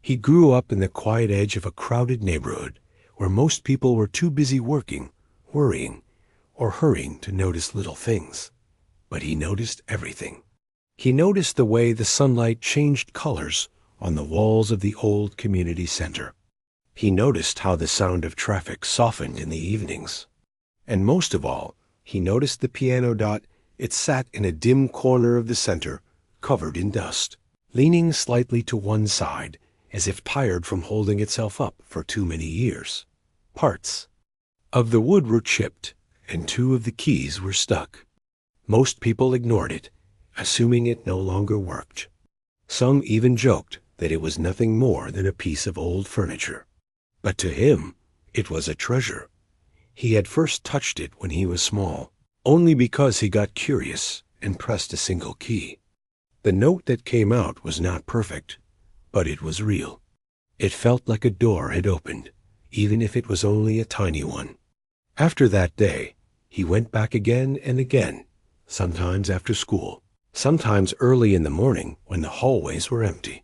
He grew up in the quiet edge of a crowded neighborhood where most people were too busy working, worrying, or hurrying to notice little things. But he noticed everything. He noticed the way the sunlight changed colors on the walls of the old community center. He noticed how the sound of traffic softened in the evenings. And most of all, he noticed the piano. It sat in a dim corner of the center, covered in dust, leaning slightly to one side, as if tired from holding itself up for too many years. Parts of the wood were chipped, and 2 of the keys were stuck. Most people ignored it, assuming it no longer worked. Some even joked that it was nothing more than a piece of old furniture. But to him, it was a treasure. He had first touched it when he was small, only because he got curious and pressed a single key. The note that came out was not perfect, but it was real. It felt like a door had opened, even if it was only a tiny one. After that day, he went back again and again, sometimes after school, sometimes early in the morning when the hallways were empty.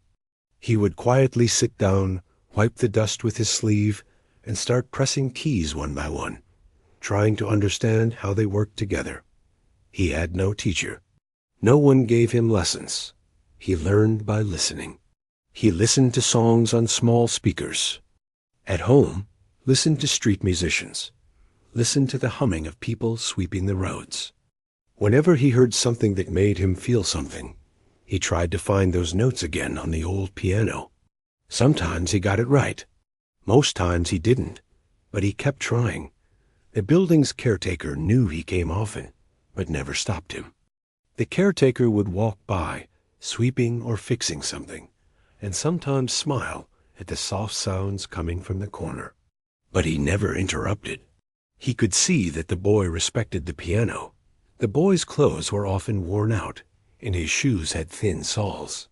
He would quietly sit down, wipe the dust with his sleeve, and start pressing keys one by one, trying to understand how they worked together. He had no teacher. No one gave him lessons. He learned by listening. He listened to songs on small speakers. At home, listened to street musicians. Listened to the humming of people sweeping the roads. Whenever he heard something that made him feel something, he tried to find those notes again on the old piano. Sometimes he got it right. Most times he didn't, but he kept trying. The building's caretaker knew he came often, but never stopped him. The caretaker would walk by, sweeping or fixing something, and sometimes smile at the soft sounds coming from the corner. But he never interrupted. He could see that the boy respected the piano. The boy's clothes were often worn out, and his shoes had thin soles.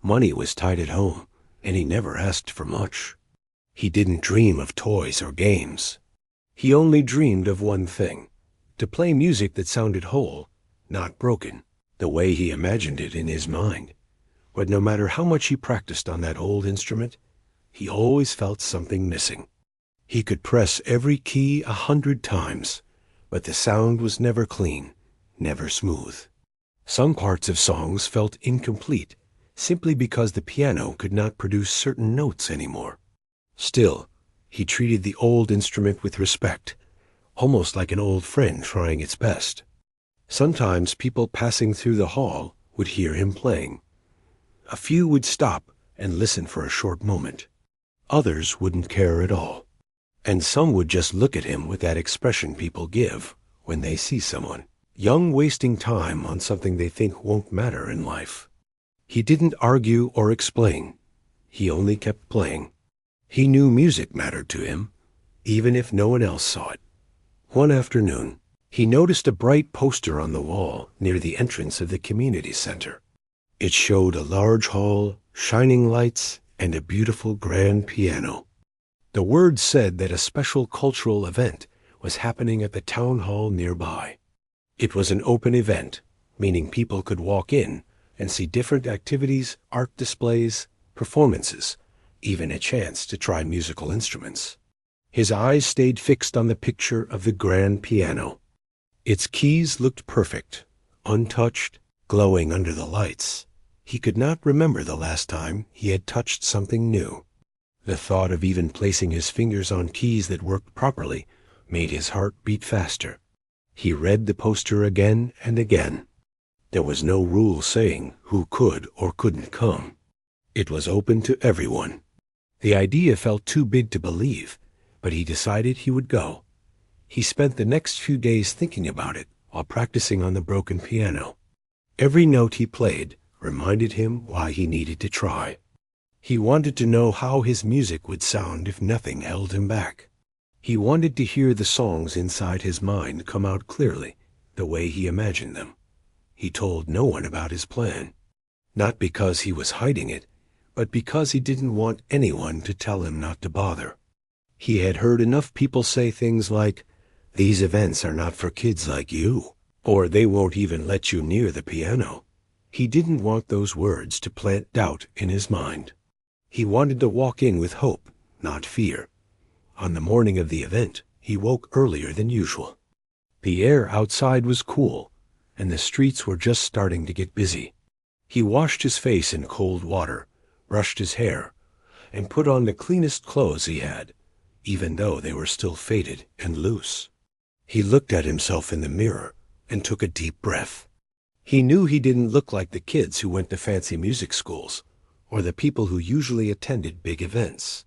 Money was tight at home, and he never asked for much. He didn't dream of toys or games. He only dreamed of one thing, to play music that sounded whole, not broken, the way he imagined it in his mind. But no matter how much he practiced on that old instrument, he always felt something missing. He could press every key 100 times, but the sound was never clean, never smooth. Some parts of songs felt incomplete, simply because the piano could not produce certain notes anymore. Still, he treated the old instrument with respect, almost like an old friend trying its best. Sometimes people passing through the hall would hear him playing. A few would stop and listen for a short moment. Others wouldn't care at all. And some would just look at him with that expression people give when they see someone young wasting time on something they think won't matter in life. He didn't argue or explain. He only kept playing. He knew music mattered to him, even if no one else saw it. One afternoon, he noticed a bright poster on the wall near the entrance of the community center. It showed a large hall, shining lights, and a beautiful grand piano. The word said that a special cultural event was happening at the town hall nearby. It was an open event, meaning people could walk in and see different activities, art displays, performances, even a chance to try musical instruments. His eyes stayed fixed on the picture of the grand piano. Its keys looked perfect, untouched, glowing under the lights. He could not remember the last time he had touched something new. The thought of even placing his fingers on keys that worked properly made his heart beat faster. He read the poster again and again. There was no rule saying who could or couldn't come. It was open to everyone. The idea felt too big to believe, but he decided he would go. He spent the next few days thinking about it while practicing on the broken piano. Every note he played reminded him why he needed to try. He wanted to know how his music would sound if nothing held him back. He wanted to hear the songs inside his mind come out clearly, the way he imagined them. He told no one about his plan, not because he was hiding it, but because he didn't want anyone to tell him not to bother. He had heard enough people say things like, "These events are not for kids like you," or "They won't even let you near the piano." He didn't want those words to plant doubt in his mind. He wanted to walk in with hope, not fear. On the morning of the event, he woke earlier than usual. The air outside was cool, and the streets were just starting to get busy. He washed his face in cold water, brushed his hair, and put on the cleanest clothes he had, even though they were still faded and loose. He looked at himself in the mirror and took a deep breath. He knew he didn't look like the kids who went to fancy music schools, or the people who usually attended big events.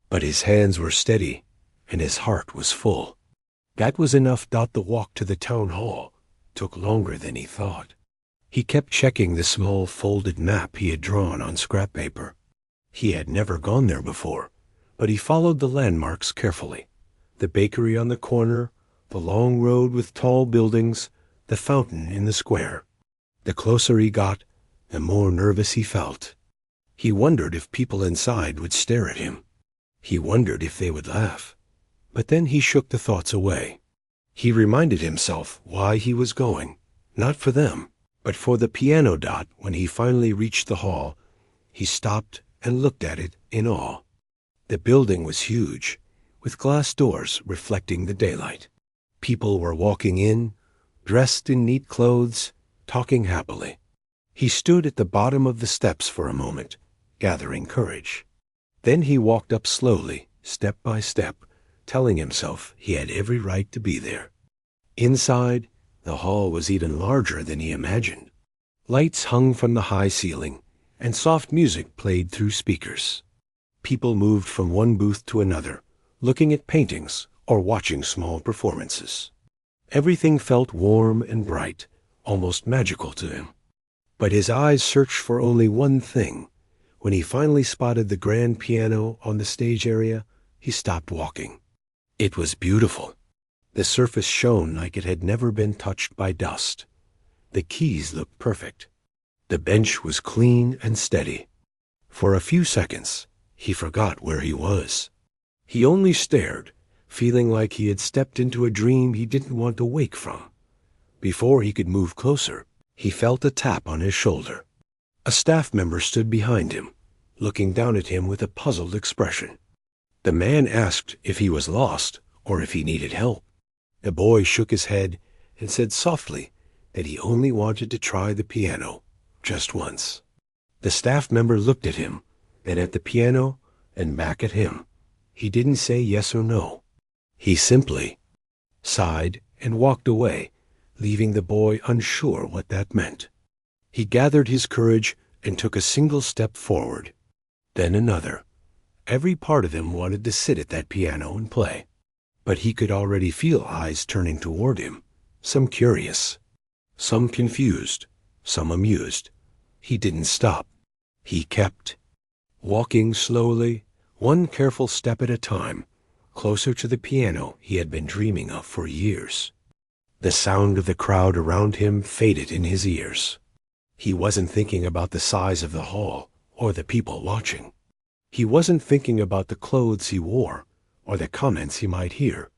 But his hands were steady, and his heart was full. That was enough. The walk to the town hall took longer than he thought. He kept checking the small folded map he had drawn on scrap paper. He had never gone there before, but he followed the landmarks carefully. The bakery on the corner, the long road with tall buildings, the fountain in the square. The closer he got, the more nervous he felt. He wondered if people inside would stare at him. He wondered if they would laugh. But then he shook the thoughts away. He reminded himself why he was going, not for them, but for the piano. When he finally reached the hall, he stopped and looked at it in awe. The building was huge, with glass doors reflecting the daylight. People were walking in, dressed in neat clothes, talking happily. He stood at the bottom of the steps for a moment, gathering courage. Then he walked up slowly, step by step, telling himself he had every right to be there. Inside, the hall was even larger than he imagined. Lights hung from the high ceiling, and soft music played through speakers. People moved from one booth to another, looking at paintings or watching small performances. Everything felt warm and bright, almost magical to him. But his eyes searched for only one thing. When he finally spotted the grand piano on the stage area, he stopped walking. It was beautiful. The surface shone like it had never been touched by dust. The keys looked perfect. The bench was clean and steady. For a few seconds, he forgot where he was. He only stared, feeling like he had stepped into a dream he didn't want to wake from. Before he could move closer, he felt a tap on his shoulder. A staff member stood behind him, looking down at him with a puzzled expression. The man asked if he was lost or if he needed help. The boy shook his head and said softly that he only wanted to try the piano, just once. The staff member looked at him, then at the piano, and back at him. He didn't say yes or no. He simply sighed and walked away, leaving the boy unsure what that meant. He gathered his courage and took a single step forward, then another. Every part of him wanted to sit at that piano and play. But he could already feel eyes turning toward him, some curious, some confused, some amused. He didn't stop. He kept walking slowly, one careful step at a time, closer to the piano he had been dreaming of for years. The sound of the crowd around him faded in his ears. He wasn't thinking about the size of the hall or the people watching. He wasn't thinking about the clothes he wore or the comments he might hear.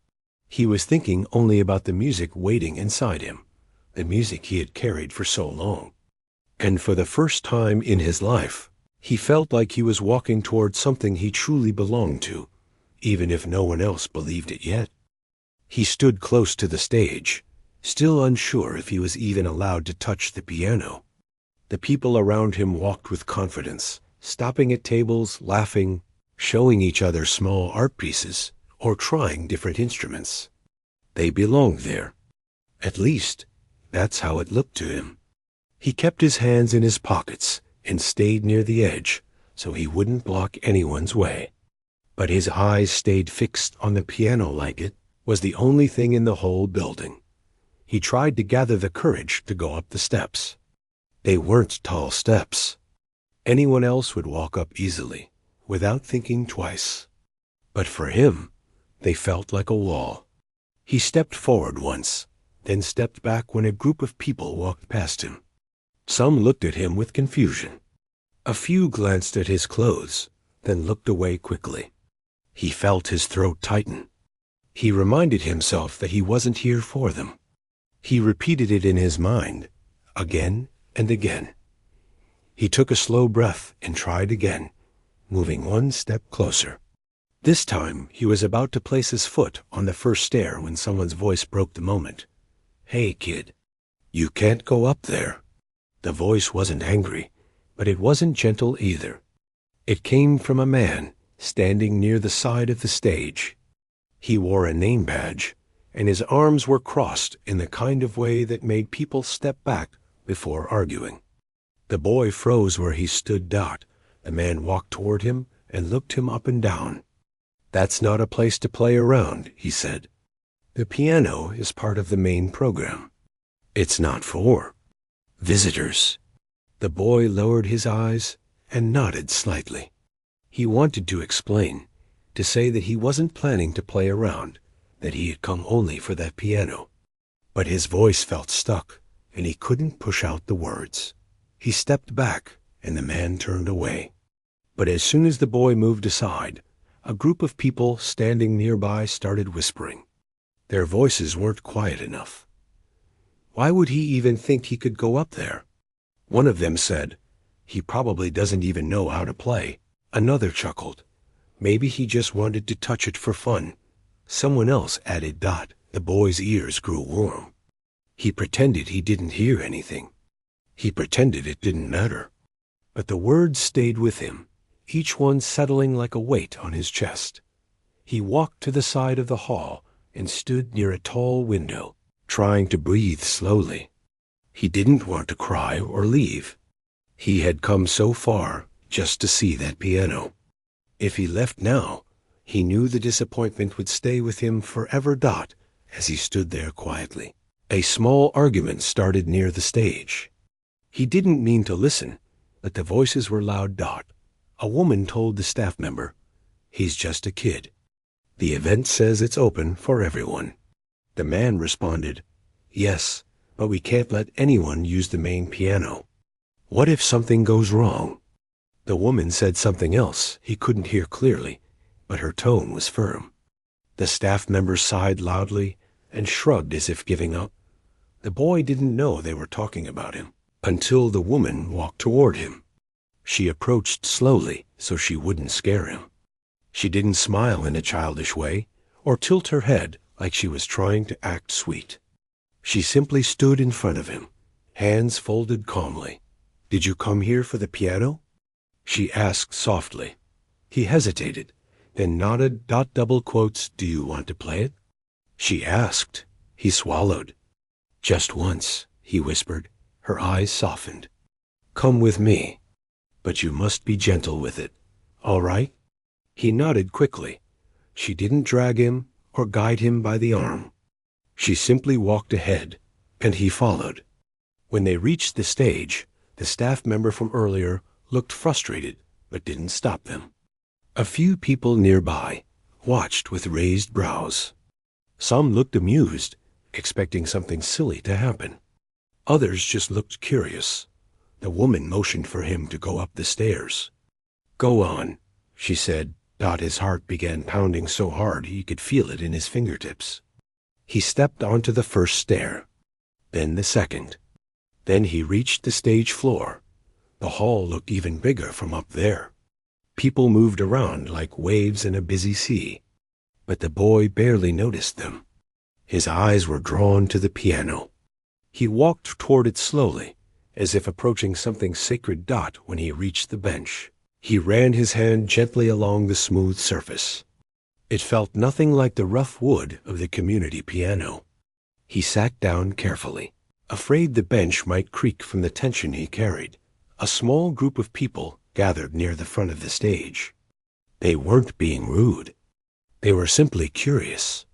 He was thinking only about the music waiting inside him, the music he had carried for so long. And for the first time in his life, he felt like he was walking toward something he truly belonged to, even if no one else believed it yet. He stood close to the stage, still unsure if he was even allowed to touch the piano. The people around him walked with confidence, stopping at tables, laughing, showing each other small art pieces, or trying different instruments. They belonged there. At least, that's how it looked to him. He kept his hands in his pockets and stayed near the edge so he wouldn't block anyone's way. But his eyes stayed fixed on the piano like it was the only thing in the whole building. He tried to gather the courage to go up the steps. They weren't tall steps. Anyone else would walk up easily, without thinking twice. But for him, they felt like a wall. He stepped forward once, then stepped back when a group of people walked past him. Some looked at him with confusion. A few glanced at his clothes, then looked away quickly. He felt his throat tighten. He reminded himself that he wasn't here for them. He repeated it in his mind, again and again. He took a slow breath and tried again, moving one step closer. This time, he was about to place his foot on the first stair when someone's voice broke the moment. "Hey, kid, you can't go up there." The voice wasn't angry, but it wasn't gentle either. It came from a man standing near the side of the stage. He wore a name badge, and his arms were crossed in the kind of way that made people step back before arguing. The boy froze where he stood. The man walked toward him and looked him up and down. "That's not a place to play around," he said. "The piano is part of the main program. It's not for visitors." The boy lowered his eyes and nodded slightly. He wanted to explain, to say that he wasn't planning to play around, that he had come only for that piano. But his voice felt stuck, and he couldn't push out the words. He stepped back, and the man turned away. But as soon as the boy moved aside, a group of people standing nearby started whispering. Their voices weren't quiet enough. Why would he even think he could go up there? One of them said, "He probably doesn't even know how to play." Another chuckled. "Maybe he just wanted to touch it for fun." Someone else added. The boy's ears grew warm. He pretended he didn't hear anything. He pretended it didn't matter. But the words stayed with him, each one settling like a weight on his chest. He walked to the side of the hall and stood near a tall window, trying to breathe slowly. He didn't want to cry or leave. He had come so far just to see that piano. If he left now, he knew the disappointment would stay with him forever. As he stood there quietly, a small argument started near the stage. He didn't mean to listen, but the voices were loud. A woman told the staff member, "He's just a kid. The event says it's open for everyone." The man responded, "Yes, but we can't let anyone use the main piano. What if something goes wrong?" The woman said something else he couldn't hear clearly, but her tone was firm. The staff member sighed loudly and shrugged as if giving up. The boy didn't know they were talking about him until the woman walked toward him. She approached slowly so she wouldn't scare him. She didn't smile in a childish way or tilt her head like she was trying to act sweet. She simply stood in front of him, hands folded calmly. "Did you come here for the piano?" she asked softly. He hesitated, then nodded. Double quotes, "Do you want to play it?" She asked. He swallowed. "Just once," he whispered. Her eyes softened. "Come with me. But you must be gentle with it. All right?" He nodded quickly. She didn't drag him or guide him by the arm. She simply walked ahead, and he followed. When they reached the stage, the staff member from earlier looked frustrated, but didn't stop them. A few people nearby watched with raised brows. Some looked amused, expecting something silly to happen. Others just looked curious. The woman motioned for him to go up the stairs. "Go on," she said. His heart began pounding so hard he could feel it in his fingertips. He stepped onto the first stair, then the second. Then he reached the stage floor. The hall looked even bigger from up there. People moved around like waves in a busy sea, but the boy barely noticed them. His eyes were drawn to the piano. He walked toward it slowly, as if approaching something sacred. When he reached the bench, he ran his hand gently along the smooth surface. It felt nothing like the rough wood of the community piano. He sat down carefully, afraid the bench might creak from the tension he carried. A small group of people gathered near the front of the stage. They weren't being rude. They were simply curious.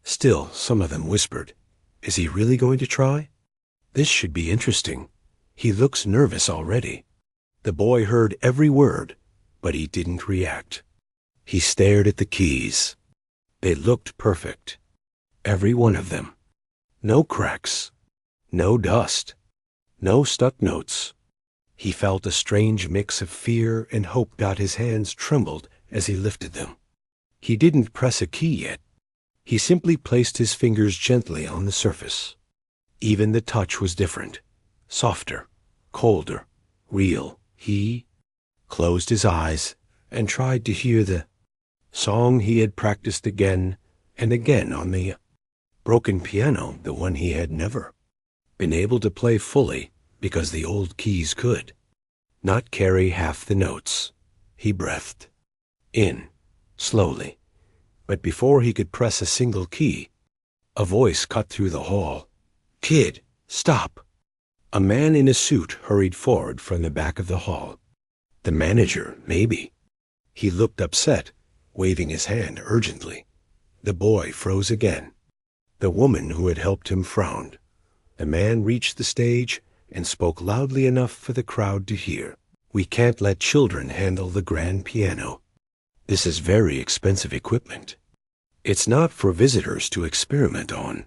Still, some of them whispered, "Is he really going to try? This should be interesting. He looks nervous already." The boy heard every word, but he didn't react. He stared at the keys. They looked perfect. Every one of them. No cracks. No dust. No stuck notes. He felt a strange mix of fear and hope. His hands trembled as he lifted them. He didn't press a key yet. He simply placed his fingers gently on the surface. Even the touch was different, softer, colder, real. He closed his eyes and tried to hear the song he had practiced again and again on the broken piano, the one he had never been able to play fully because the old keys could not carry half the notes. He breathed in slowly, but before he could press a single key, a voice cut through the hall. "Kid, stop!" A man in a suit hurried forward from the back of the hall. The manager, maybe. He looked upset, waving his hand urgently. The boy froze again. The woman who had helped him frowned. The man reached the stage and spoke loudly enough for the crowd to hear. "We can't let children handle the grand piano. This is very expensive equipment. It's not for visitors to experiment on."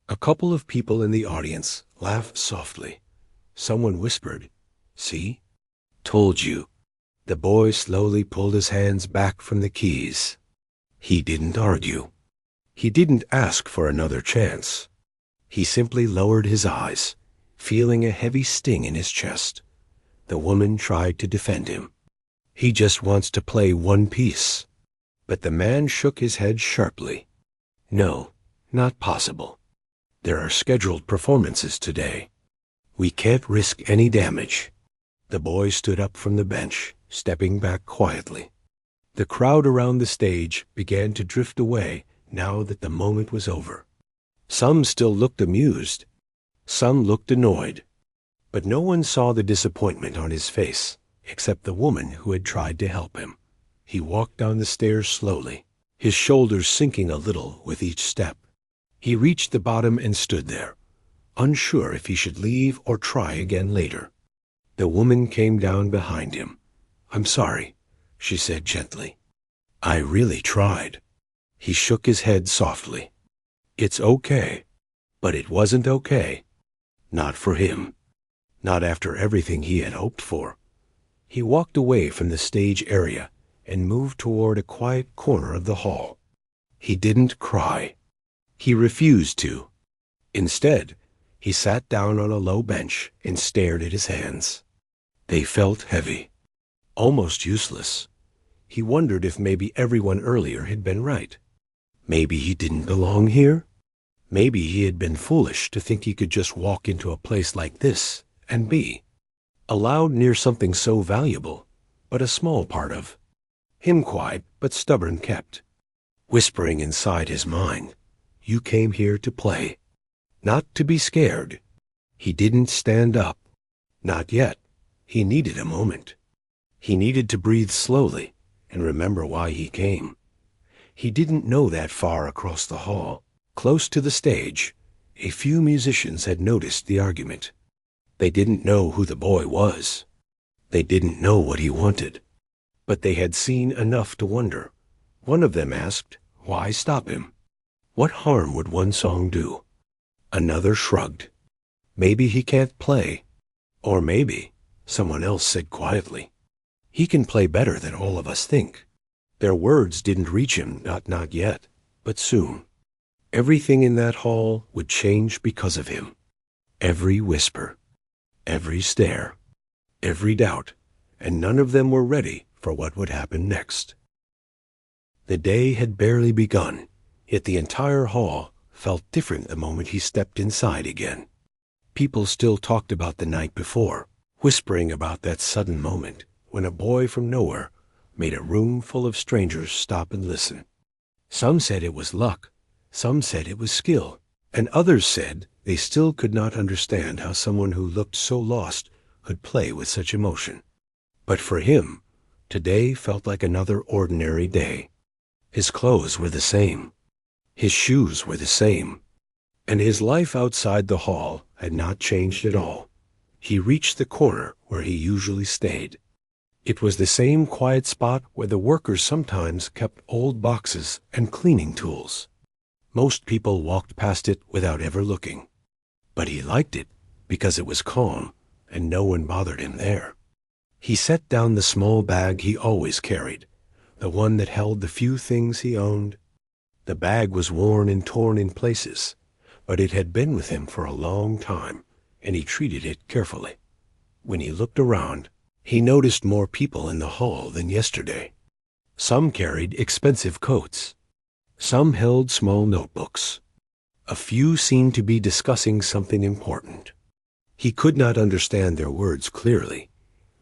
A couple of people in the audience laughed softly. Someone whispered, "See? Told you." The boy slowly pulled his hands back from the keys. He didn't argue. He didn't ask for another chance. He simply lowered his eyes, feeling a heavy sting in his chest. The woman tried to defend him. "He just wants to play one piece." But the man shook his head sharply. "No, not possible. There are scheduled performances today. We can't risk any damage." The boy stood up from the bench, stepping back quietly. The crowd around the stage began to drift away now that the moment was over. Some still looked amused. Some looked annoyed. But no one saw the disappointment on his face, except the woman who had tried to help him. He walked down the stairs slowly, his shoulders sinking a little with each step. He reached the bottom and stood there, unsure if he should leave or try again later. The woman came down behind him. "I'm sorry," she said gently. "I really tried." He shook his head softly. "It's okay." But it wasn't okay. Not for him. Not after everything he had hoped for. He walked away from the stage area and moved toward a quiet corner of the hall. He didn't cry. He refused to. Instead, he sat down on a low bench and stared at his hands. They felt heavy, almost useless. He wondered if maybe everyone earlier had been right. Maybe he didn't belong here. Maybe he had been foolish to think he could just walk into a place like this and be allowed near something so valuable, but a small part of him, quiet but stubborn, kept whispering inside his mind, "You came here to play, not to be scared." He didn't stand up. Not yet. He needed a moment. He needed to breathe slowly and remember why he came. He didn't know that far across the hall, close to the stage, a few musicians had noticed the argument. They didn't know who the boy was. They didn't know what he wanted. But they had seen enough to wonder. One of them asked, "Why stop him? What harm would one song do?" Another shrugged. "Maybe he can't play." Or maybe, someone else said quietly, "He can play better than all of us think." Their words didn't reach him, not yet, but soon. Everything in that hall would change because of him. Every whisper, every stare, every doubt, and none of them were ready for what would happen next. The day had barely begun, yet the entire hall felt different the moment he stepped inside again. People still talked about the night before, whispering about that sudden moment when a boy from nowhere made a room full of strangers stop and listen. Some said it was luck, some said it was skill, and others said they still could not understand how someone who looked so lost could play with such emotion. But for him, today felt like another ordinary day. His clothes were the same. His shoes were the same. And his life outside the hall had not changed at all. He reached the corner where he usually stayed. It was the same quiet spot where the workers sometimes kept old boxes and cleaning tools. Most people walked past it without ever looking. But he liked it because it was calm and no one bothered him there. He set down the small bag he always carried, the one that held the few things he owned. The bag was worn and torn in places, but it had been with him for a long time, and he treated it carefully. When he looked around, he noticed more people in the hall than yesterday. Some carried expensive coats. Some held small notebooks. A few seemed to be discussing something important. He could not understand their words clearly,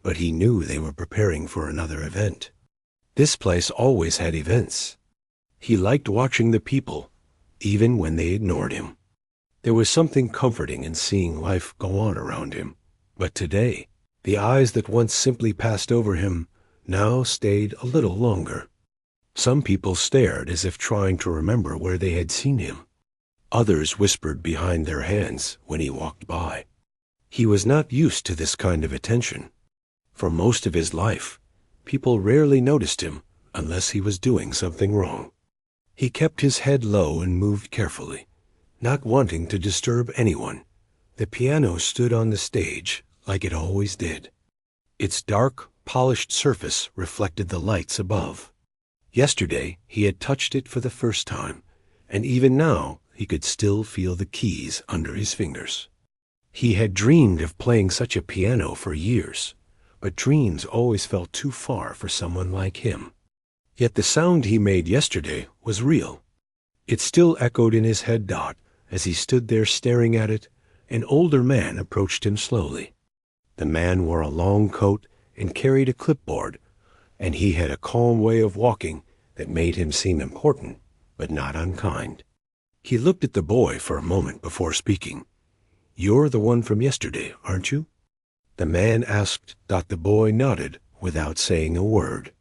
but he knew they were preparing for another event. This place always had events. He liked watching the people, even when they ignored him. There was something comforting in seeing life go on around him. But today, the eyes that once simply passed over him now stayed a little longer. Some people stared as if trying to remember where they had seen him. Others whispered behind their hands when he walked by. He was not used to this kind of attention. For most of his life, people rarely noticed him unless he was doing something wrong. He kept his head low and moved carefully, not wanting to disturb anyone. The piano stood on the stage like it always did. Its dark, polished surface reflected the lights above. Yesterday, he had touched it for the first time, and even now he could still feel the keys under his fingers. He had dreamed of playing such a piano for years, but dreams always felt too far for someone like him. Yet the sound he made yesterday was real. It still echoed in his head. As he stood there staring at it, an older man approached him slowly. The man wore a long coat and carried a clipboard, and he had a calm way of walking that made him seem important, but not unkind. He looked at the boy for a moment before speaking. "You're the one from yesterday, aren't you?" The man asked. The boy nodded without saying a word.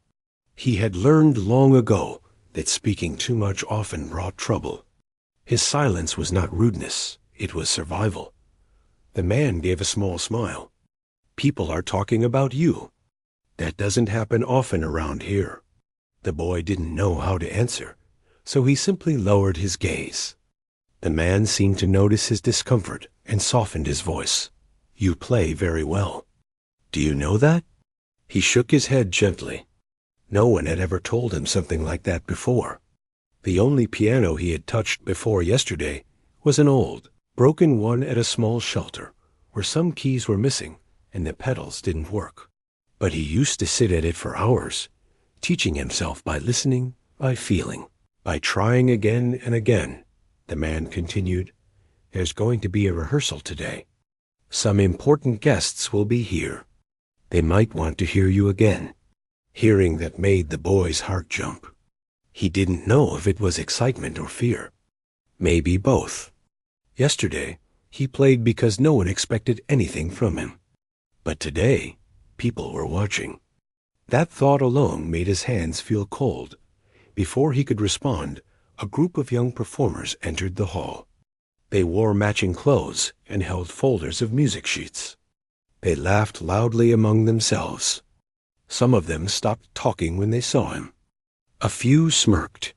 He had learned long ago that speaking too much often brought trouble. His silence was not rudeness, it was survival. The man gave a small smile. "People are talking about you. That doesn't happen often around here." The boy didn't know how to answer, so he simply lowered his gaze. The man seemed to notice his discomfort and softened his voice. "You play very well. Do you know that?" He shook his head gently. No one had ever told him something like that before. The only piano he had touched before yesterday was an old, broken one at a small shelter, where some keys were missing and the pedals didn't work. But he used to sit at it for hours, teaching himself by listening, by feeling, by trying again and again. The man continued, "There's going to be a rehearsal today. Some important guests will be here. They might want to hear you again." Hearing that made the boy's heart jump. He didn't know if it was excitement or fear. Maybe both. Yesterday, he played because no one expected anything from him. But today, people were watching. That thought alone made his hands feel cold. Before he could respond, a group of young performers entered the hall. They wore matching clothes and held folders of music sheets. They laughed loudly among themselves. Some of them stopped talking when they saw him. A few smirked.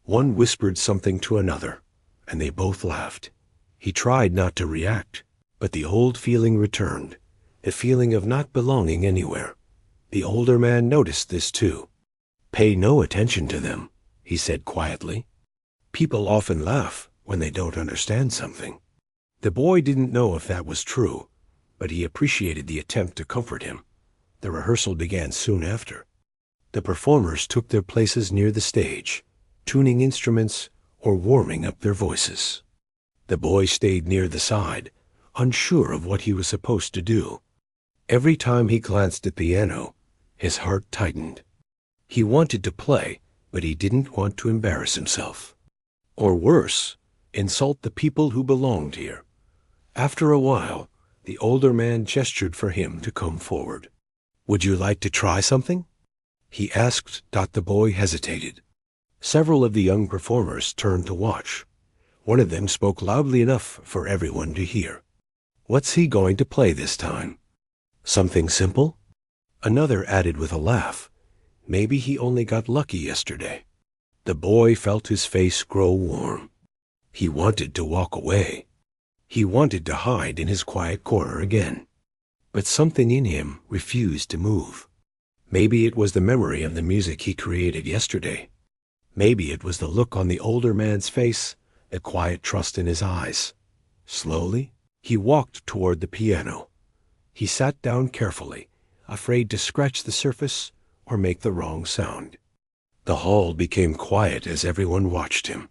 One whispered something to another, and they both laughed. He tried not to react, but the old feeling returned, the feeling of not belonging anywhere. The older man noticed this too. "Pay no attention to them," he said quietly. "People often laugh when they don't understand something." The boy didn't know if that was true, but he appreciated the attempt to comfort him. The rehearsal began soon after. The performers took their places near the stage, tuning instruments or warming up their voices. The boy stayed near the side, unsure of what he was supposed to do. Every time he glanced at the piano, his heart tightened. He wanted to play, but he didn't want to embarrass himself. Or worse, insult the people who belonged here. After a while, the older man gestured for him to come forward. "Would you like to try something?" he asked. The boy hesitated. Several of the young performers turned to watch. One of them spoke loudly enough for everyone to hear. "What's he going to play this time? Something simple?" Another added with a laugh. "Maybe he only got lucky yesterday." The boy felt his face grow warm. He wanted to walk away. He wanted to hide in his quiet corner again. But something in him refused to move. Maybe it was the memory of the music he created yesterday. Maybe it was the look on the older man's face, the quiet trust in his eyes. Slowly, he walked toward the piano. He sat down carefully, afraid to scratch the surface or make the wrong sound. The hall became quiet as everyone watched him.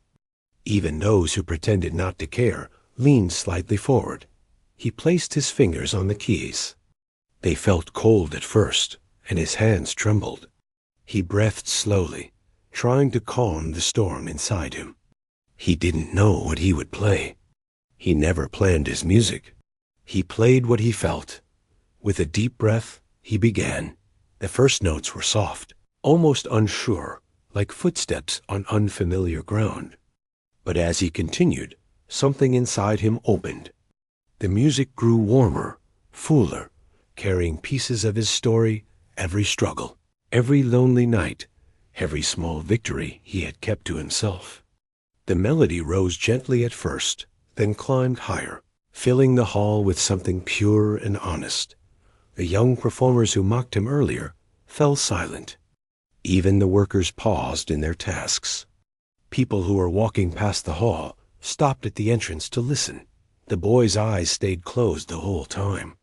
Even those who pretended not to care leaned slightly forward. He placed his fingers on the keys. They felt cold at first, and his hands trembled. He breathed slowly, trying to calm the storm inside him. He didn't know what he would play. He never planned his music. He played what he felt. With a deep breath, he began. The first notes were soft, almost unsure, like footsteps on unfamiliar ground. But as he continued, something inside him opened. The music grew warmer, fuller, carrying pieces of his story, every struggle, every lonely night, every small victory he had kept to himself. The melody rose gently at first, then climbed higher, filling the hall with something pure and honest. The young performers who mocked him earlier fell silent. Even the workers paused in their tasks. People who were walking past the hall stopped at the entrance to listen. The boy's eyes stayed closed the whole time.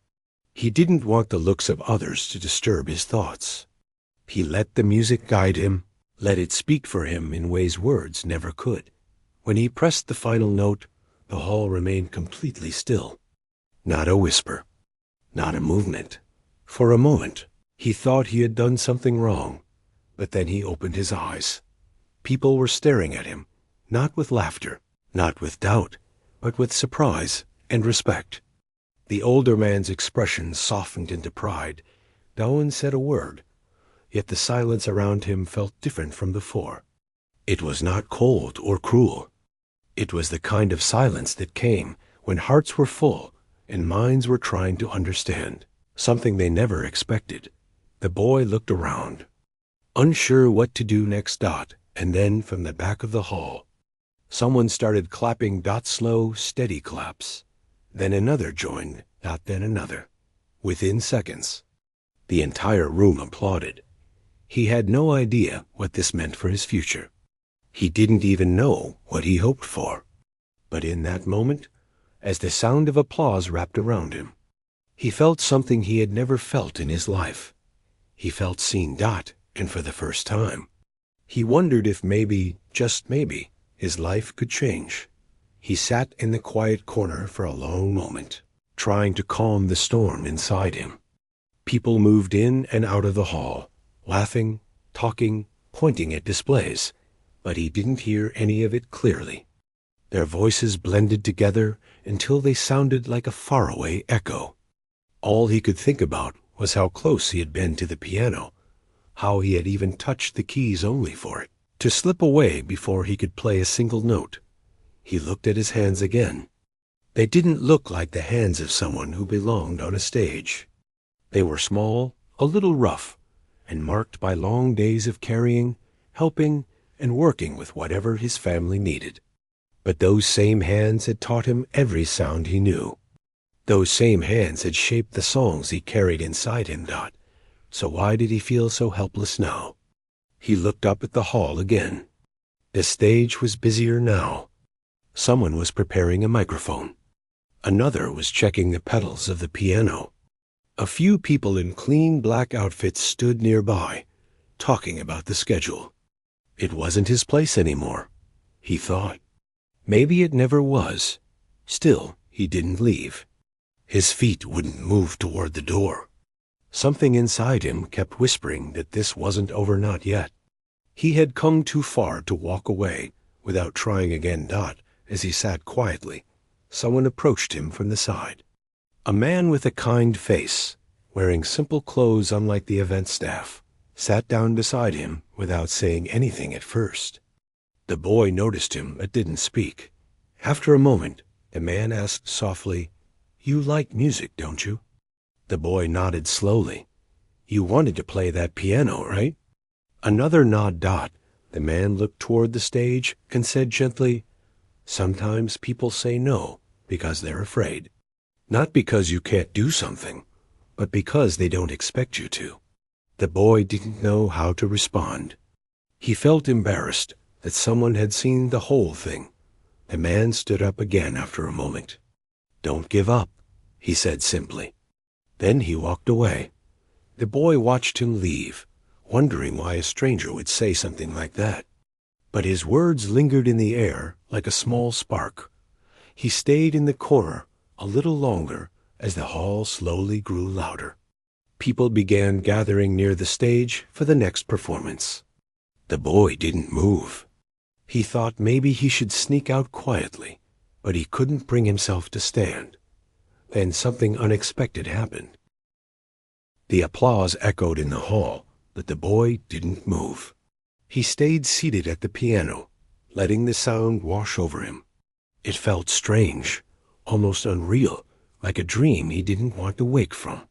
He didn't want the looks of others to disturb his thoughts. He let the music guide him, let it speak for him in ways words never could. When he pressed the final note, the hall remained completely still. Not a whisper, not a movement. For a moment, he thought he had done something wrong, but then he opened his eyes. People were staring at him, not with laughter, not with doubt, but with surprise and respect. The older man's expression softened into pride. No one said a word, yet the silence around him felt different from before. It was not cold or cruel. It was the kind of silence that came when hearts were full and minds were trying to understand, something they never expected. The boy looked around, unsure what to do next. And then from the back of the hall, someone started clapping. Slow, steady claps. Then another joined, then another. Within seconds, the entire room applauded. He had no idea what this meant for his future. He didn't even know what he hoped for. But in that moment, as the sound of applause wrapped around him, he felt something he had never felt in his life. He felt seen. And for the first time, he wondered if maybe, just maybe, his life could change. He sat in the quiet corner for a long moment, trying to calm the storm inside him. People moved in and out of the hall, laughing, talking, pointing at displays, but he didn't hear any of it clearly. Their voices blended together until they sounded like a faraway echo. All he could think about was how close he had been to the piano, how he had even touched the keys only for it to slip away before he could play a single note. He looked at his hands again. They didn't look like the hands of someone who belonged on a stage. They were small, a little rough, and marked by long days of carrying, helping, and working with whatever his family needed. But those same hands had taught him every sound he knew. Those same hands had shaped the songs he carried inside him. So why did he feel so helpless now? He looked up at the hall again. The stage was busier now. Someone was preparing a microphone. Another was checking the pedals of the piano. A few people in clean black outfits stood nearby, talking about the schedule. It wasn't his place anymore, he thought. Maybe it never was. Still, he didn't leave. His feet wouldn't move toward the door. Something inside him kept whispering that this wasn't over, not yet. He had come too far to walk away without trying again. As he sat quietly, someone approached him from the side. A man with a kind face, wearing simple clothes unlike the event staff, sat down beside him without saying anything at first. The boy noticed him but didn't speak. After a moment, the man asked softly, "You like music, don't you?" The boy nodded slowly. "You wanted to play that piano, right?" Another nod. The man looked toward the stage and said gently, "Sometimes people say no because they're afraid. Not because you can't do something, but because they don't expect you to." The boy didn't know how to respond. He felt embarrassed that someone had seen the whole thing. The man stood up again after a moment. "Don't give up," he said simply. Then he walked away. The boy watched him leave, wondering why a stranger would say something like that. But his words lingered in the air like a small spark. He stayed in the corner a little longer as the hall slowly grew louder. People began gathering near the stage for the next performance. The boy didn't move. He thought maybe he should sneak out quietly, but he couldn't bring himself to stand. Then something unexpected happened. The applause echoed in the hall, but the boy didn't move. He stayed seated at the piano, letting the sound wash over him. It felt strange, almost unreal, like a dream he didn't want to wake from.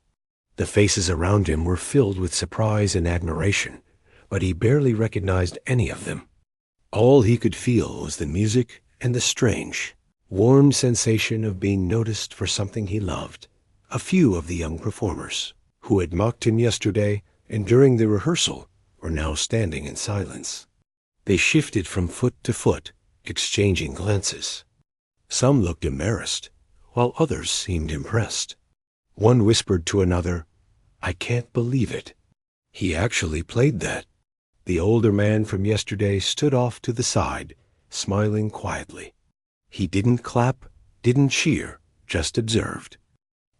The faces around him were filled with surprise and admiration, but he barely recognized any of them. All he could feel was the music and the strange, warm sensation of being noticed for something he loved. A few of the young performers, who had mocked him yesterday and during the rehearsal, were now standing in silence. They shifted from foot to foot, exchanging glances. Some looked embarrassed, while others seemed impressed. One whispered to another, "I can't believe it. He actually played that." The older man from yesterday stood off to the side, smiling quietly. He didn't clap, didn't cheer, just observed.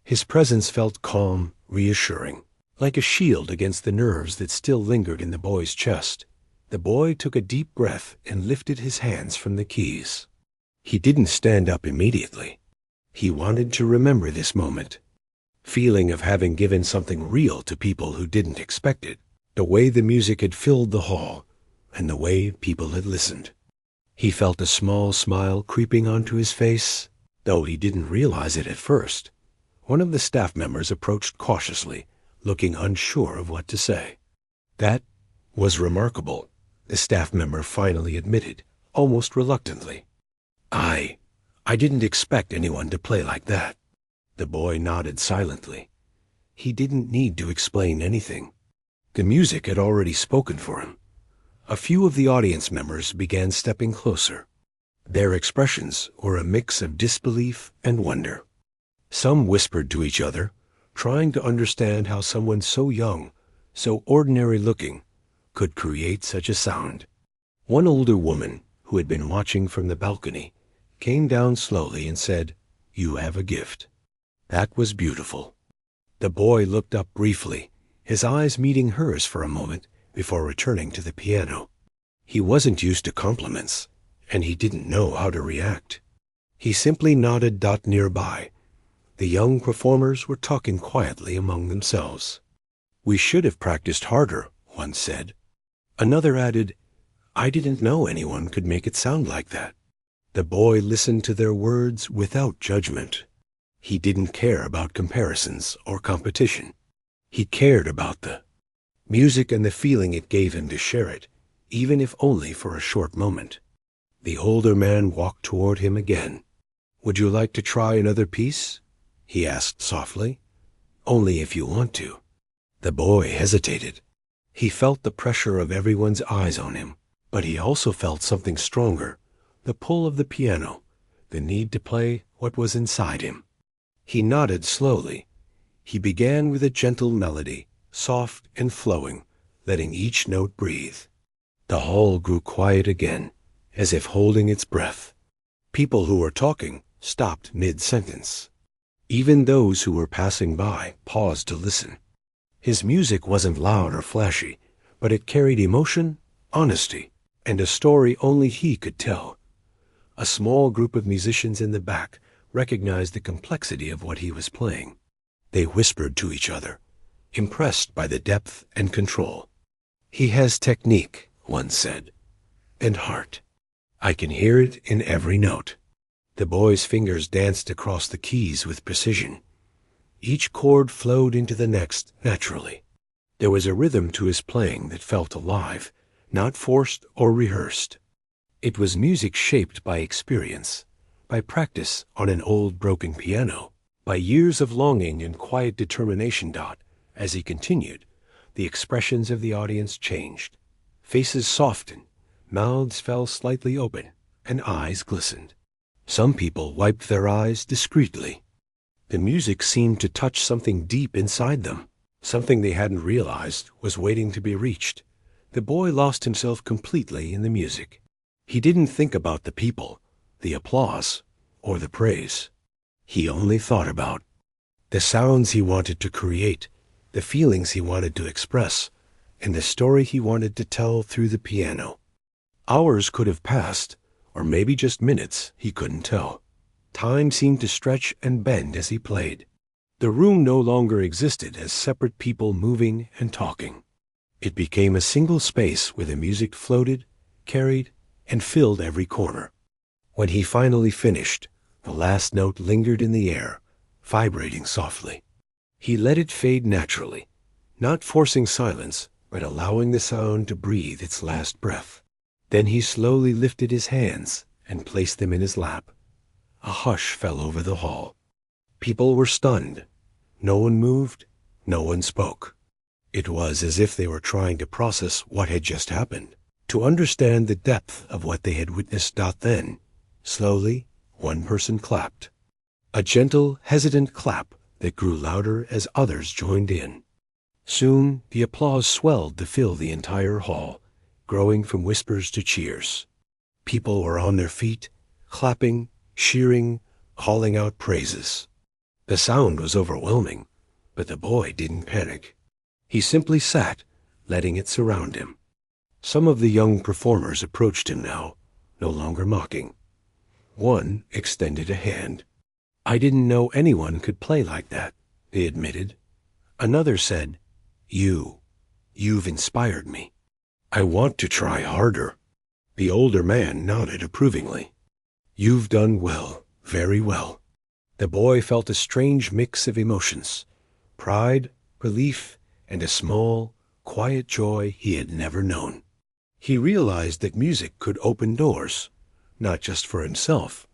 His presence felt calm, reassuring, like a shield against the nerves that still lingered in the boy's chest. The boy took a deep breath and lifted his hands from the keys. He didn't stand up immediately. He wanted to remember this moment, feeling of having given something real to people who didn't expect it, the way the music had filled the hall, and the way people had listened. He felt a small smile creeping onto his face, though he didn't realize it at first. One of the staff members approached cautiously, looking unsure of what to say. "That was remarkable," the staff member finally admitted, almost reluctantly. I didn't expect anyone to play like that." The boy nodded silently. He didn't need to explain anything. The music had already spoken for him. A few of the audience members began stepping closer. Their expressions were a mix of disbelief and wonder. Some whispered to each other, trying to understand how someone so young, so ordinary-looking, could create such a sound. One older woman, who had been watching from the balcony, came down slowly and said, "You have a gift." That was beautiful. The boy looked up briefly, his eyes meeting hers for a moment before returning to the piano. He wasn't used to compliments, and he didn't know how to react. He simply nodded. Nearby, the young performers were talking quietly among themselves. "We should have practiced harder," one said. Another added, "I didn't know anyone could make it sound like that." The boy listened to their words without judgment. He didn't care about comparisons or competition. He cared about the music and the feeling it gave him to share it, even if only for a short moment. The older man walked toward him again. "Would you like to try another piece?" he asked softly. "Only if you want to." The boy hesitated. He felt the pressure of everyone's eyes on him, but he also felt something stronger, the pull of the piano, the need to play what was inside him. He nodded slowly. He began with a gentle melody, soft and flowing, letting each note breathe. The hall grew quiet again, as if holding its breath. People who were talking stopped mid-sentence. Even those who were passing by paused to listen. His music wasn't loud or flashy, but it carried emotion, honesty, and a story only he could tell. A small group of musicians in the back recognized the complexity of what he was playing. They whispered to each other, impressed by the depth and control. "He has technique," one said, "and heart. I can hear it in every note." The boy's fingers danced across the keys with precision. Each chord flowed into the next naturally. There was a rhythm to his playing that felt alive, not forced or rehearsed. It was music shaped by experience, by practice on an old broken piano, by years of longing and quiet determination. As he continued, the expressions of the audience changed. Faces softened, mouths fell slightly open, and eyes glistened. Some people wiped their eyes discreetly. The music seemed to touch something deep inside them, Something they hadn't realized was waiting to be reached. The boy lost himself completely in the music. He didn't think about the people, the applause, or the praise. He only thought about the sounds he wanted to create, the feelings he wanted to express, and the story he wanted to tell through the piano. Hours could have passed, or maybe just minutes, he couldn't tell. Time seemed to stretch and bend as he played. The room no longer existed as separate people moving and talking. It became a single space where the music floated, carried, and filled every corner. When he finally finished, the last note lingered in the air, vibrating softly. He let it fade naturally, not forcing silence, but allowing the sound to breathe its last breath. Then he slowly lifted his hands and placed them in his lap. A hush fell over the hall. People were stunned. No one moved. No one spoke. It was as if they were trying to process what had just happened, to understand the depth of what they had witnessed. Then, slowly, one person clapped. A gentle, hesitant clap that grew louder as others joined in. Soon, the applause swelled to fill the entire hall, growing from whispers to cheers. People were on their feet, clapping, cheering, calling out praises. The sound was overwhelming, but the boy didn't panic. He simply sat, letting it surround him. Some of the young performers approached him now, no longer mocking. One extended a hand. "I didn't know anyone could play like that," they admitted. Another said, You've inspired me. I want to try harder." The older man nodded approvingly. "You've done well, very well." The boy felt a strange mix of emotions, pride, relief, and a small, quiet joy he had never known. He realized that music could open doors, not just for himself,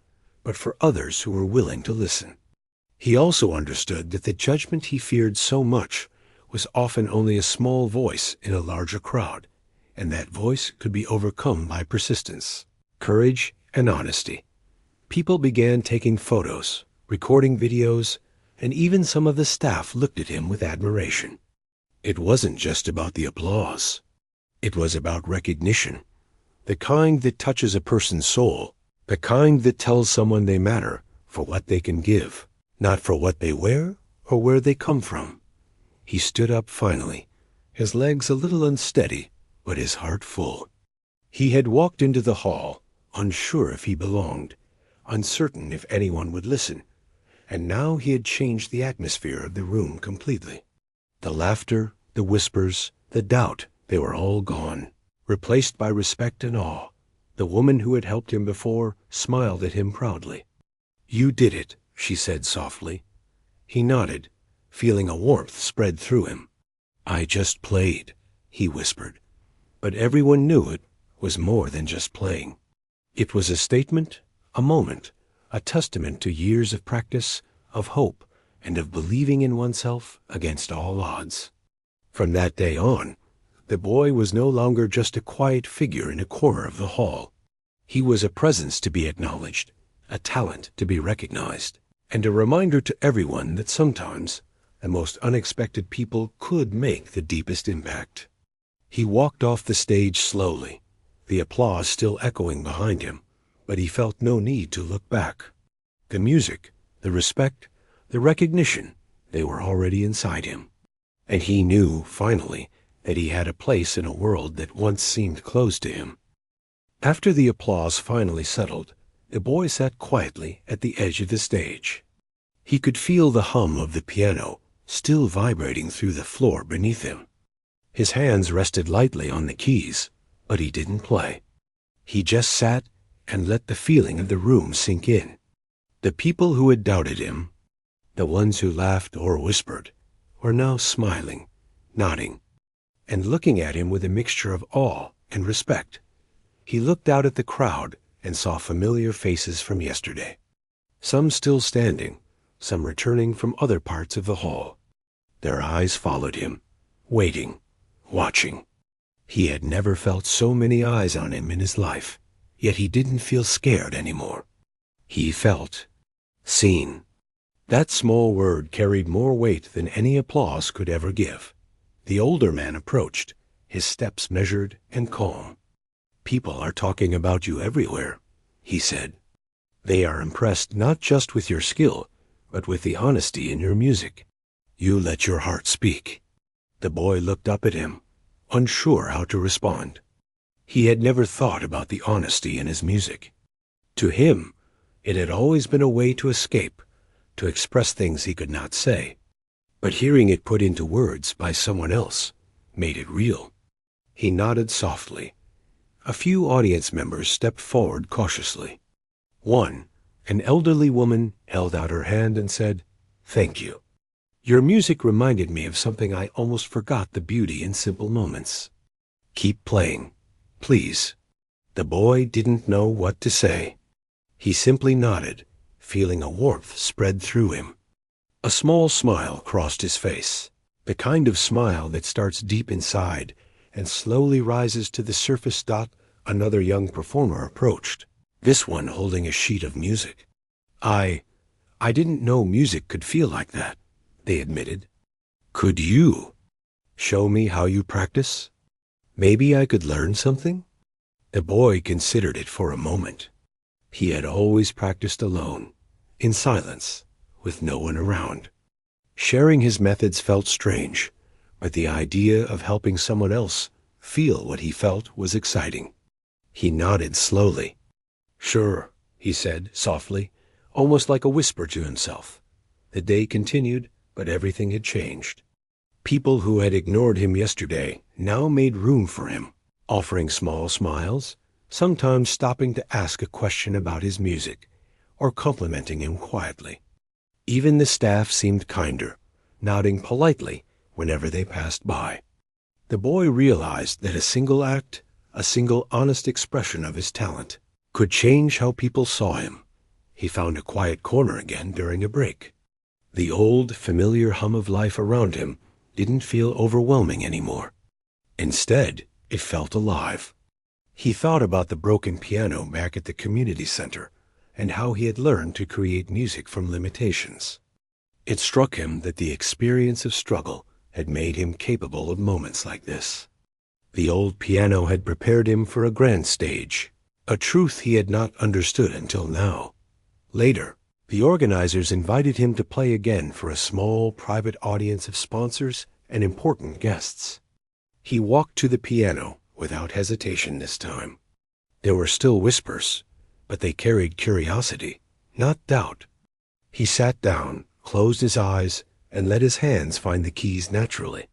but for others who were willing to listen. He also understood that the judgment he feared so much was often only a small voice in a larger crowd, and that voice could be overcome by persistence, courage, and honesty. People began taking photos, recording videos, and even some of the staff looked at him with admiration. It wasn't just about the applause. It was about recognition, the kind that touches a person's soul, the kind that tells someone they matter for what they can give, not for what they wear or where they come from. He stood up finally, his legs a little unsteady, but his heart full. He had walked into the hall, unsure if he belonged, uncertain if anyone would listen, and now he had changed the atmosphere of the room completely. The laughter, the whispers, the doubt, they were all gone, replaced by respect and awe. The woman who had helped him before smiled at him proudly. "You did it," she said softly. He nodded, feeling a warmth spread through him. "I just played," he whispered. But everyone knew it was more than just playing. It was a statement, a moment, a testament to years of practice, of hope, and of believing in oneself against all odds. From that day on, the boy was no longer just a quiet figure in a corner of the hall. He was a presence to be acknowledged, a talent to be recognized, and a reminder to everyone that sometimes the most unexpected people could make the deepest impact. He walked off the stage slowly, the applause still echoing behind him, but he felt no need to look back. The music, the respect, the recognition, they were already inside him. And he knew, finally, that he had a place in a world that once seemed closed to him. After the applause finally settled, the boy sat quietly at the edge of the stage. He could feel the hum of the piano still vibrating through the floor beneath him. His hands rested lightly on the keys, but he didn't play. He just sat and let the feeling of the room sink in. The people who had doubted him, the ones who laughed or whispered, were now smiling, nodding, and looking at him with a mixture of awe and respect. He looked out at the crowd and saw familiar faces from yesterday, some still standing, some returning from other parts of the hall. Their eyes followed him, waiting, watching. He had never felt so many eyes on him in his life, yet he didn't feel scared anymore. He felt seen. That small word carried more weight than any applause could ever give. The older man approached, his steps measured and calm. "People are talking about you everywhere," he said. "They are impressed not just with your skill, but with the honesty in your music. You let your heart speak." The boy looked up at him, unsure how to respond. He had never thought about the honesty in his music. To him, it had always been a way to escape, to express things he could not say. But hearing it put into words by someone else made it real. He nodded softly. A few audience members stepped forward cautiously. One, an elderly woman, held out her hand and said, "Thank you. Your music reminded me of something I almost forgot, the beauty in simple moments. Keep playing, please." The boy didn't know what to say. He simply nodded, feeling a warmth spread through him. A small smile crossed his face, the kind of smile that starts deep inside and slowly rises to the surface. Another young performer approached, this one holding a sheet of music. I didn't know music could feel like that," they admitted. "Could you show me how you practice? Maybe I could learn something?" The boy considered it for a moment. He had always practiced alone, in silence, with no one around. Sharing his methods felt strange, but the idea of helping someone else feel what he felt was exciting. He nodded slowly. "Sure," he said softly, almost like a whisper to himself. The day continued, but everything had changed. People who had ignored him yesterday now made room for him, offering small smiles, sometimes stopping to ask a question about his music, or complimenting him quietly. Even the staff seemed kinder, nodding politely whenever they passed by. The boy realized that a single act, a single honest expression of his talent, could change how people saw him. He found a quiet corner again during a break. The old, familiar hum of life around him didn't feel overwhelming anymore. Instead, it felt alive. He thought about the broken piano back at the community center and how he had learned to create music from limitations. It struck him that the experience of struggle had made him capable of moments like this. The old piano had prepared him for a grand stage, a truth he had not understood until now. Later, the organizers invited him to play again for a small private audience of sponsors and important guests. He walked to the piano without hesitation this time. There were still whispers, but they carried curiosity, not doubt. He sat down, closed his eyes, and let his hands find the keys naturally.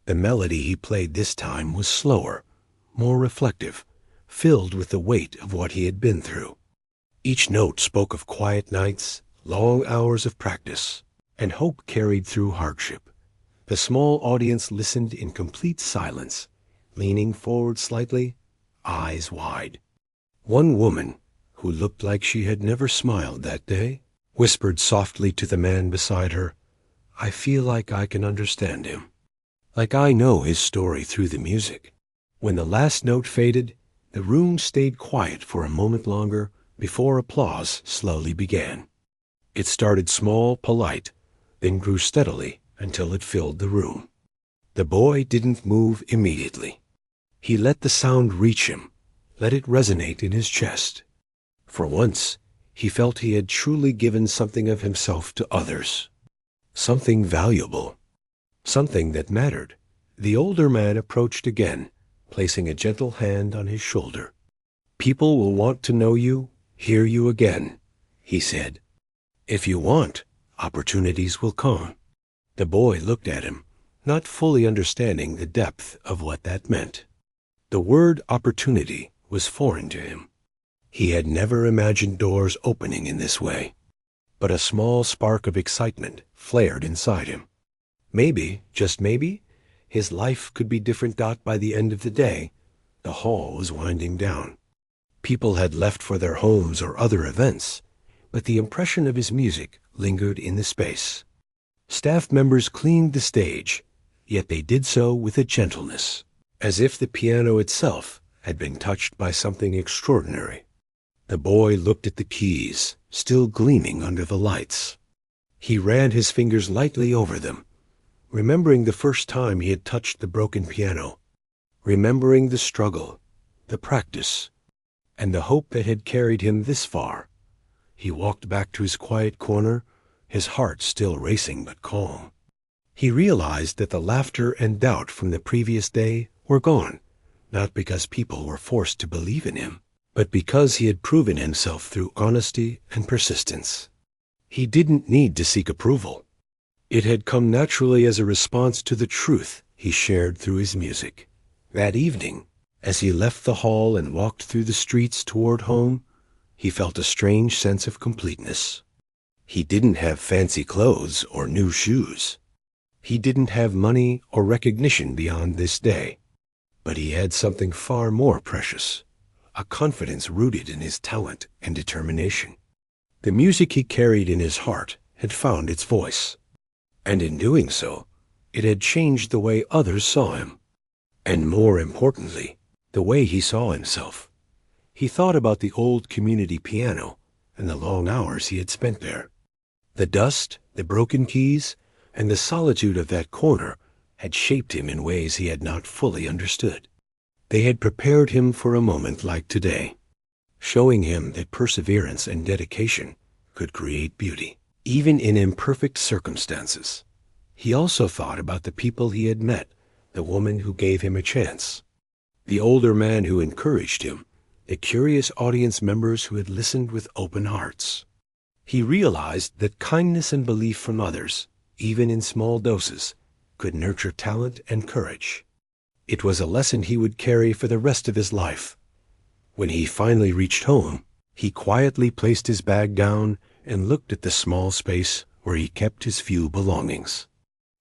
The melody he played this time was slower, more reflective, filled with the weight of what he had been through. Each note spoke of quiet nights, long hours of practice, and hope carried through hardship. The small audience listened in complete silence, leaning forward slightly, eyes wide. One woman, who looked like she had never smiled that day, whispered softly to the man beside her, "I feel like I can understand him. Like I know his story through the music." When the last note faded, the room stayed quiet for a moment longer before applause slowly began. It started small, polite, then grew steadily until it filled the room. The boy didn't move immediately. He let the sound reach him, let it resonate in his chest. For once, he felt he had truly given something of himself to others. Something valuable. Something that mattered. The older man approached again, placing a gentle hand on his shoulder. "People will want to know you, hear you again," he said. "If you want, opportunities will come." The boy looked at him, not fully understanding the depth of what that meant. The word opportunity was foreign to him. He had never imagined doors opening in this way. But a small spark of excitement flared inside him. Maybe, just maybe, his life could be different. By the end of the day, the hall was winding down. People had left for their homes or other events, but the impression of his music lingered in the space. Staff members cleaned the stage, yet they did so with a gentleness, as if the piano itself had been touched by something extraordinary. The boy looked at the keys, still gleaming under the lights. He ran his fingers lightly over them, remembering the first time he had touched the broken piano, remembering the struggle, the practice, and the hope that had carried him this far. He walked back to his quiet corner, his heart still racing but calm. He realized that the laughter and doubt from the previous day were gone, not because people were forced to believe in him, but because he had proven himself through honesty and persistence. He didn't need to seek approval. It had come naturally as a response to the truth he shared through his music. That evening, as he left the hall and walked through the streets toward home, he felt a strange sense of completeness. He didn't have fancy clothes or new shoes. He didn't have money or recognition beyond this day. But he had something far more precious, a confidence rooted in his talent and determination. The music he carried in his heart had found its voice, and in doing so, it had changed the way others saw him, and more importantly, the way he saw himself. He thought about the old community piano and the long hours he had spent there. The dust, the broken keys, and the solitude of that corner had shaped him in ways he had not fully understood. They had prepared him for a moment like today, showing him that perseverance and dedication could create beauty, even in imperfect circumstances. He also thought about the people he had met, the woman who gave him a chance, the older man who encouraged him, the curious audience members who had listened with open hearts. He realized that kindness and belief from others, even in small doses, could nurture talent and courage. It was a lesson he would carry for the rest of his life. When he finally reached home, he quietly placed his bag down and looked at the small space where he kept his few belongings.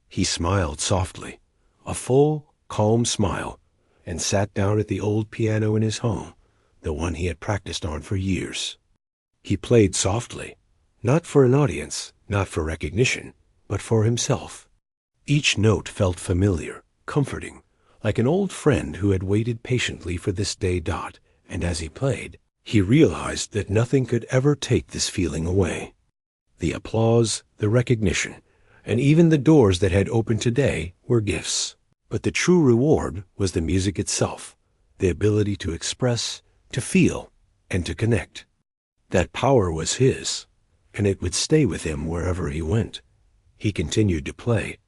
He smiled softly, a full, calm smile, and sat down at the old piano in his home, the one he had practiced on for years. He played softly, not for an audience, not for recognition, but for himself. Each note felt familiar, comforting, like an old friend who had waited patiently for this day. And as he played, he realized that nothing could ever take this feeling away. The applause, the recognition, and even the doors that had opened today were gifts. But the true reward was the music itself, the ability to express, to feel, and to connect. That power was his, and it would stay with him wherever he went. He continued to play,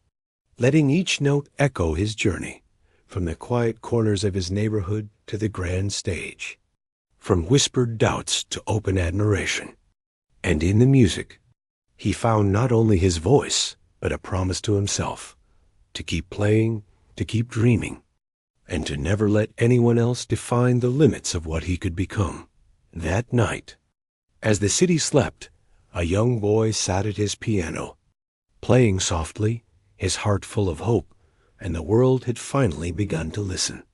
letting each note echo his journey, from the quiet corners of his neighborhood to the grand stage, from whispered doubts to open admiration. And in the music, he found not only his voice, but a promise to himself, to keep playing, to keep dreaming, and to never let anyone else define the limits of what he could become. That night, as the city slept, a young boy sat at his piano, playing softly, his heart full of hope, and the world had finally begun to listen.